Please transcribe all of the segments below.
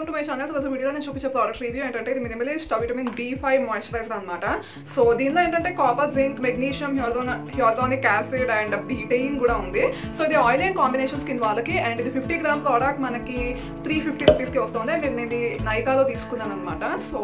Welcome to my channel. So వీడియోలో నేను చూపించే ప్రోడక్ట్ రివ్యూ ఏంటంటే ఇది మినిమలిస్ట్ విటమిన్ B5 మాయిశ్చరైజర్ అనమాట. సో దీనిలో ఏంటంటే copper, zinc, magnesium, hyaluronic acid and betaine కూడా ఉంది. సో ఇది ఆయిల్ అండ్ కాంబినేషన్ స్కిన్ వాళ్ళకి. అండ్ ఇది 50 గ్రామ్ ప్రోడక్ట్ మనకి 350 రూపీస్కి వస్తుంది. అండ్ నేను ఇది నైకాలో తీసుకున్నాను అనమాట. సో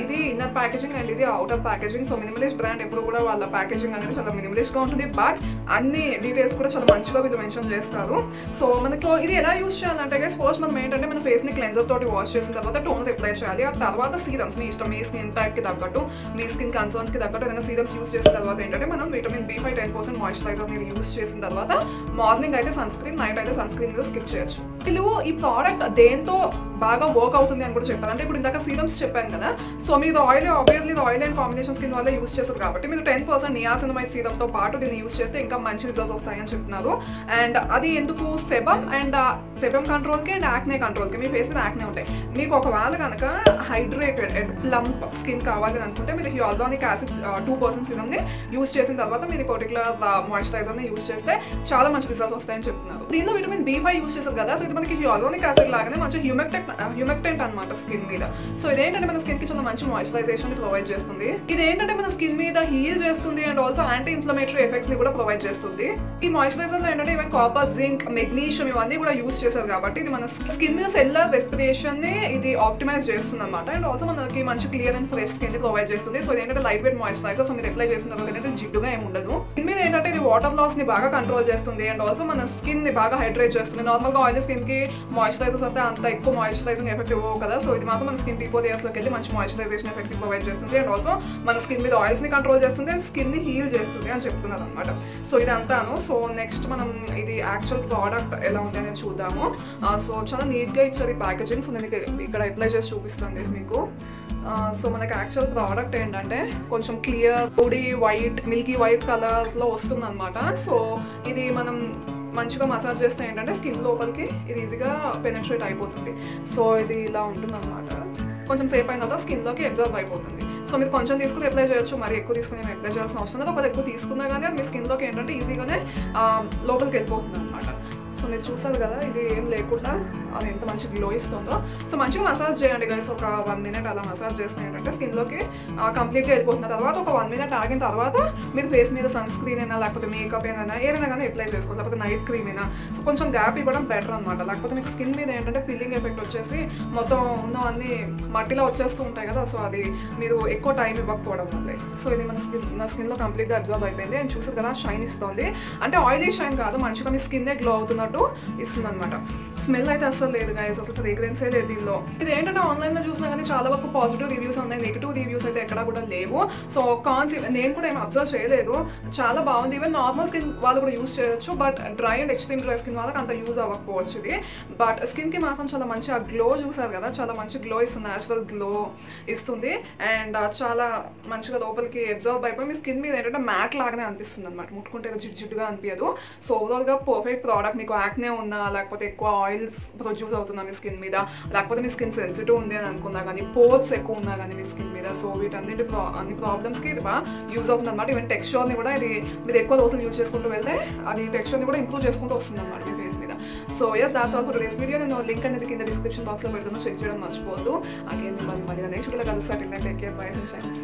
ఇది ఇన్నర్ ప్యాకేజింగ్ అండ్ ఇది outer packaging. So minimalist brand ఎప్పుడు కూడా వాళ్ళ ప్యాకేజింగ్ అనేది చాలా మినిమలిస్ట్గా ఉంటుంది, బట్ అన్ని డీటెయిల్స్ కూడా చాలా మంచిగా వీళ్ళు మెన్షన్ చేస్తారు. సో మనకు ఇది ఎలా యూస్ చేయాలంటే ఫస్ట్ మనం ఏంటంటే మన ఫేస్ని క్లెన్జర్ తోటి వాష్ చేసిన తర్వాత టోనర్ అప్లై చేయాలి. ఆ తర్వాత సీరమ్స్ మీ ఇష్టం, మీ స్కిన్ టైప్కి తగ్గట్టు, మీ స్కిన్ కన్సర్న్స్కి తగ్గట్టు ఏదైనా సీరమ్స్ యూస్ చేసిన తర్వాత ఏంటంటే మనం విటమిన్ B5 10% మాయిశ్చరైజర్ మీరు యూస్ చేసిన తర్వాత మార్నింగ్ అయితే సన్ స్క్రీన్, నైట్ అయితే సన్ స్క్రీన్ మీద స్కిప్ చేయొచ్చు. వీళ్ళు ఈ ప్రోడక్ట్ దేంతో బాగా వర్క్ అవుతుంది అని కూడా చెప్పారు. అంటే ఇప్పుడు ఇందాక సీరమ్స్ చెప్పాను కదా, సో మీరు obviously oil and combination skin వల్ల యూస్ చేస్తారు కాబట్టి మీరు 10% నియాసినమైడ్ సీరమ్తో పాటు దీన్ని యూస్ చేస్తే ఇంకా మంచి రిజల్ట్స్ వస్తాయని చెప్తున్నారు. అండ్ అది ఎందుకు సెబమ్ అండ్ సెబమ్ కంట్రోల్కి అండ్ యాక్నే కంట్రోల్కి, మీ ఫేస్ మీద యాక్నే ఉంటాయి. మీకు ఒకవేళ కనుక హైడ్రేటెడ్ అండ్ ప్లంప్ స్కిన్ కావాలి అనుకుంటే మీరు హ్యాలూరానిక్ యాసిడ్ 2% సీరమ్ని యూస్ చేసిన తర్వాత మీరు పర్టికులర్ మాయిశ్చరైజర్ని యూస్ చేస్తే చాలా మంచి రిజల్ట్స్ వస్తాయని చెప్తున్నారు. దీనిలో విటమిన్ B5 యూస్ చేస్తారు కదా, సో ఇది మనకి హ్యాలూరానిక్ యాసిడ్ లాగానే మంచి హ్యూమెక్టెంట్ అనమాట స్కిన్ మీద. సో ఇదేంటంటే మన స్కిన్ కి చాలా మంచి మాయిశ్చరైజేషన్ ప్రొవైడ్ చేస్తుంది. ఇదేంటంటే మన స్కిన్ మీద హీల్ చేస్తుంది and also anti inflammatory effects ని కూడా ప్రొవైడ్ చేస్తుంది. ఈ మాయిశ్చరైజర్ లో ఏంటంటే ఈవెన్ కాపర్, జింక్, మెగ్నీషియం ఇవన్నీ కూడా యూస్ చేశారు కాబట్టి ఇది మన స్కిన్ మీద సెల్యులర్ రెస్పిరేషన్ ని ఇది ఆప్టిమైజ్ చేస్తుంది అనమాట. అండ్ ఆల్సో మనకి మంచి క్లియర్ అండ్ ఫ్రెష్ స్కిన్ ని ప్రొవైడ్ చేస్తుంది. సో ఇదేంటంటే లైట్ వెయిట్ మాయిశ్చరైజర్. సో మీరు అప్లై చేసిన తర్వాత ఏంటంటే జిడ్డుగా ఏమి ఉండదు. స్కిన్ మీద ఏంటంటే ఇది వాటర్ లాస్ ని బాగా కంట్రోల్ చేస్తుంది అండ్ ఆల్సో మన స్కిన్ ని బాగా హైడ్రేట్ చేస్తుంది. నార్మల్ గా ఆయిల్ స్కిన్ కి మాయిశ్చరైజర్స్ అంటే అంత ఎక్కువ మాయిశ్చరైజింగ్ ఎఫెక్ట్ ఇవ్వవు కదా, సో ఇది మాత్రం మన స్కిన్ డీపో లేయర్స్లోకి వెళ్ళి మంచి మాయిశ్చరైజేషన్ ఎఫెక్ట్ ప్రొవైడ్ చేస్తుంది అండ్ ఆల్సో మన స్కిన్ మీద ఆయిల్స్ ని కంట్రోల్ చేస్తుంది అండ్ స్కిన్ ని హీల్ చేస్తుంది అని చెప్తున్నారు అనమాట. సో ఇది అంతాను. సో నెక్స్ట్ మనం ఇది యాక్చువల్ ప్రోడక్ట్ ఎలా ఉంది అనేది చూద్దాము. సో చాలా నీట్గా ఇచ్చారు ఈ ప్యాకేజింగ్. సో నేను ఇక్కడ అప్లై చేసి చూపిస్తాను మీకు. సో మనకి యాక్చువల్ ప్రోడక్ట్ ఏంటంటే కొంచెం క్లియర్ పొడి వైట్, మిల్కీ వైట్ కలర్లో వస్తుంది అనమాట. సో ఇది మనం మంచిగా మసాజ్ చేస్తే ఏంటంటే స్కిన్ లోపలికి ఇది ఈజీగా పెనెట్రేట్ అయిపోతుంది. సో ఇది ఇలా ఉంటుంది అనమాట. కొంచెం సేపు అయిన తర్వాత స్కిన్లోకి అబ్జర్వ్ అయిపోతుంది. సో మీరు కొంచెం తీసుకుని అప్లై చేయొచ్చు, మరి ఎక్కువ తీసుకుని ఏమి అప్లై చేయాల్సిన అవసరం లేదు. ఒకవేళ ఎక్కువ తీసుకున్నా కానీ అది మీ స్కిన్లోకి ఏంటంటే ఈజీగానే లోపలికి వెళ్ళిపోతుంది అనమాట. సో మీరు చూసారు కదా, ఇది ఏం లేకుండా అది ఎంత మంచి గ్లో ఇస్తుందో. సో మంచిగా మసాజ్ చేయండి గైస్. ఒక 1 మినిట్ అలా మసాజ్ చేస్తే ఏంటంటే స్కిన్లోకి కంప్లీట్గా వెళ్ళిపోతున్న తర్వాత ఒక 1 మినిట్ ఆగిన తర్వాత మీరు ఫేస్ మీద సన్ స్క్రీన్ అయినా లేకపోతే మేకప్ అయినా ఏదైనా కానీ అప్లై చేసుకోవాలి, లేకపోతే నైట్ క్రీమ్ అయినా. సో కొంచెం గ్యాప్ ఇవ్వడం బెటర్ అనమాట. లేకపోతే మీకు స్కిన్ మీద ఏంటంటే ఫీలింగ్ ఎఫెక్ట్ వచ్చేసి మొత్తం ఉన్నవన్నీ మట్టిలో వచ్చేస్తూ ఉంటాయి కదా, సో అది మీరు ఎక్కువ టైం ఇవ్వకపోవడం వల్లే. సో ఇది నా స్కిన్లో కంప్లీట్గా అబ్జర్వ్ అయిపోయింది అండ్ చూసారు కదా షైన్ ఇస్తుంది. అంటే ఆయిలీ షైన్ కాదు, మంచిగా మీ స్కిన్నే గ్లో అవుతున్నట్టు ఇస్తుంది అనమాట. స్మెల్ అయితే అసలు లేదు గైస్, అసలు ఫ్రేగ్రెన్సే లేదు దీనిలో. ఇది ఏంటంటే ఆన్లైన్లో చూసినా కానీ చాలా వరకు పాజిటివ్ రివ్యూస్ ఉన్నాయి, నెగిటివ్ రివ్యూస్ అయితే ఎక్కడా కూడా లేవు. సో కాన్స్ నేను కూడా ఏమి అబ్జర్వ్ చేయలేదు, చాలా బాగుంది. ఈవెన్ నార్మల్ స్కిన్ వాళ్ళు కూడా యూస్ చేయొచ్చు, but dry and extreme dry skin వాళ్ళకి అంత యూజ్ అవ్వకపోవచ్చు ఇది. బట్ స్కిన్కి మాత్రం చాలా మంచి ఆ గ్లో చూసారు కదా, చాలా మంచి గ్లో ఇస్తుంది, న్యాచురల్ గ్లో ఇస్తుంది అండ్ చాలా మంచిగా లోపలికి అబ్జర్వ్ అయిపోయి మీ స్కిన్ మీద ఏంటంటే మ్యాట్ లాగానే అనిపిస్తుంది అనమాట. ముట్టుకుంటే జిడ్డుగా అనిపించదు. సో ఓవరాల్గా పర్ఫెక్ట్ ప్రోడక్ట్. మీకు యాక్నే ఉన్నా, లేకపోతే ఎక్కువ ఆయిల్స్ ప్రొడ్యూస్ అవుతున్నా మీ స్కిన్ మీద, లేకపోతే మీ స్కిన్ సెన్సిటివ్ ఉంది అని అనుకున్నా కానీ, పోర్స్ ఎక్కువ ఉన్నా కానీ మీ స్కిన్ మీద, సో వీటన్నిటి అన్ని ప్రాబ్లమ్స్కి ఇది బాగా యూజ్ అవుతుంది అనమాట. ఈవెన్ టెక్స్చర్ని కూడా ఇది మీరు ఎక్కువ రోజులు యూజ్ చేసుకుంటూ వెళ్తే అది టెక్స్చర్ని కూడా ఇంప్రూవ్ చేసుకుంటూ వస్తుంది అనమాట మీ ఫేస్ మీద. So yes, that's all for today's video. నేను లింక్ అనేది కింద డిస్క్రిప్షన్ బాక్స్లో పెడతాను, చెక్ చేయడం మర్చిపోవద్దు. అగైన్ మిమ్మల్ని మళ్ళీ నెక్స్ట్ వీడియోలో కలుస్తా. Till then take care, bye and shines.